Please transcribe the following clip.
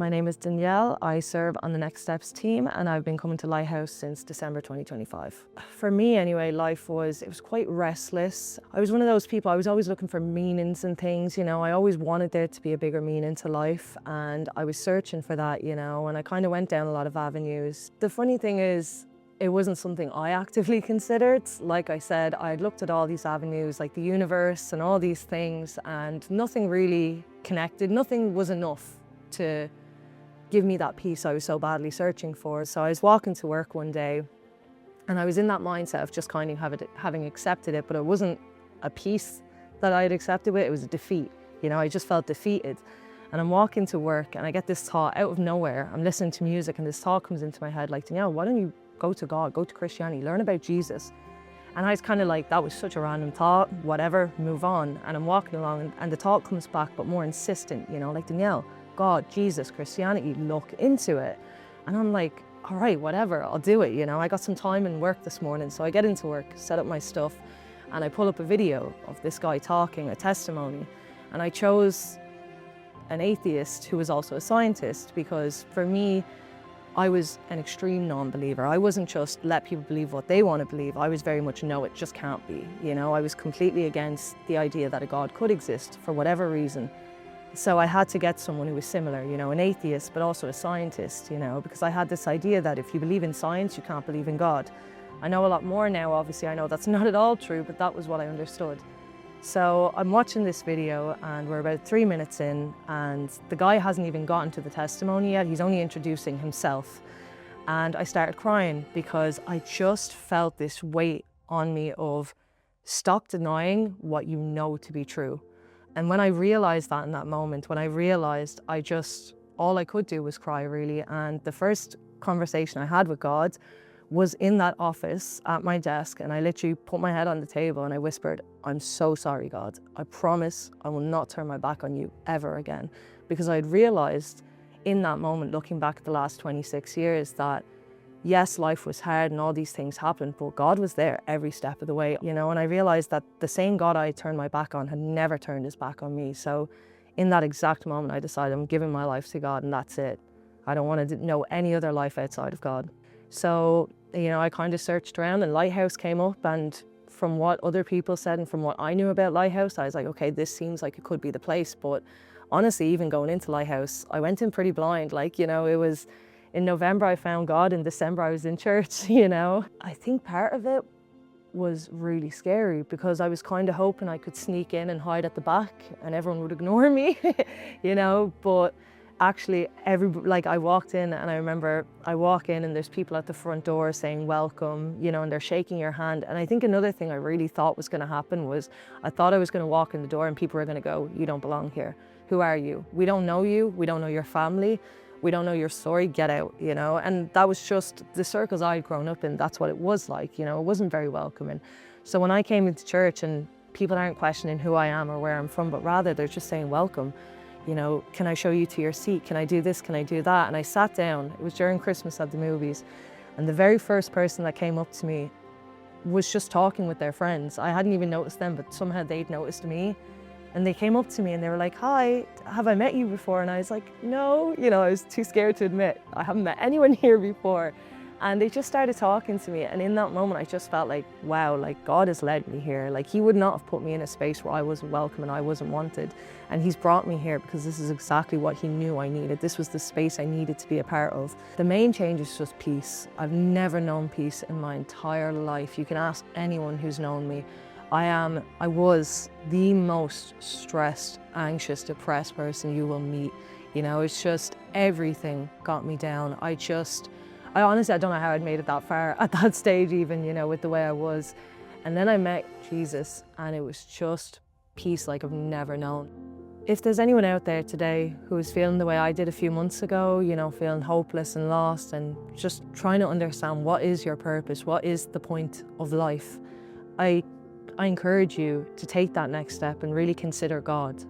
My name is Danielle. I serve on the Next Steps team and I've been coming to Lighthouse since December 2025. For me anyway, life was quite restless. I was one of those people, I was always looking for meanings and things, I always wanted there to be a bigger meaning to life and I was searching for that, and I kind of went down a lot of avenues. The funny thing is, it wasn't something I actively considered. Like I said, I'd looked at all these avenues, like the universe and all these things, and nothing really connected. Nothing was enough to give me that peace I was so badly searching for. So I was walking to work one day and I was in that mindset of just kind of having accepted it, but it wasn't a peace that I had accepted with, it was a defeat. I just felt defeated. And I'm walking to work and I get this thought out of nowhere. I'm listening to music and this thought comes into my head like, Danielle, why don't you go to God, go to Christianity, learn about Jesus? And I was kind of like, that was such a random thought, whatever, move on. And I'm walking along and the thought comes back, but more insistent, like, Danielle, God, Jesus, Christianity, look into it. And I'm like, all right, whatever, I'll do it. I got some time in work this morning. So I get into work, set up my stuff, and I pull up a video of this guy talking, a testimony. And I chose an atheist who was also a scientist because for me, I was an extreme non-believer. I wasn't just let people believe what they want to believe. I was very much, no, it just can't be. I was completely against the idea that a God could exist for whatever reason. So I had to get someone who was similar, an atheist, but also a scientist, because I had this idea that if you believe in science, you can't believe in God. I know a lot more now, obviously. I know that's not at all true, but that was what I understood. So I'm watching this video and we're about 3 minutes in and the guy hasn't even gotten to the testimony yet. He's only introducing himself. And I started crying because I just felt this weight on me of stop denying what you know to be true. And when I realized that in that moment, when I realized all I could do was cry really. And the first conversation I had with God was in that office at my desk, and I literally put my head on the table and I whispered, I'm so sorry, God. I promise I will not turn my back on you ever again. Because I'd realized in that moment, looking back at the last 26 years, that yes, life was hard and all these things happened, but God was there every step of the way, and I realized that the same God I turned my back on had never turned his back on me. So in that exact moment, I decided I'm giving my life to God and that's it. I don't want to know any other life outside of God. So, I kind of searched around and Lighthouse came up, and from what other people said and from what I knew about Lighthouse, I was like, okay, this seems like it could be the place. But honestly, even going into Lighthouse, I went in pretty blind. It was in November I found God, in December I was in church, I think part of it was really scary because I was kind of hoping I could sneak in and hide at the back and everyone would ignore me, but actually I walked in and I remember I walk in and there's people at the front door saying welcome, and they're shaking your hand. And I think another thing I really thought was going to happen was I thought I was going to walk in the door and people were going to go, you don't belong here. Who are you? We don't know you. We don't know your family. We don't know your story, get out, And that was just the circles I'd grown up in. That's what it was like, it wasn't very welcoming. So when I came into church and people aren't questioning who I am or where I'm from, but rather they're just saying welcome. Can I show you to your seat? Can I do this? Can I do that? And I sat down. It was during Christmas at the movies. And the very first person that came up to me was just talking with their friends. I hadn't even noticed them, but somehow they'd noticed me. And they came up to me and they were like, hi, have I met you before? And I was like, no, I was too scared to admit I haven't met anyone here before. And they just started talking to me. And in that moment, I just felt like, wow, God has led me here. He would not have put me in a space where I wasn't welcome and I wasn't wanted. And he's brought me here because this is exactly what he knew I needed. This was the space I needed to be a part of. The main change is just peace. I've never known peace in my entire life. You can ask anyone who's known me. I was the most stressed, anxious, depressed person you will meet. It's just everything got me down. I honestly, I don't know how I'd made it that far at that stage even, with the way I was. And then I met Jesus and it was just peace like I've never known. If there's anyone out there today who is feeling the way I did a few months ago, feeling hopeless and lost and just trying to understand what is your purpose, what is the point of life, I encourage you to take that next step and really consider God.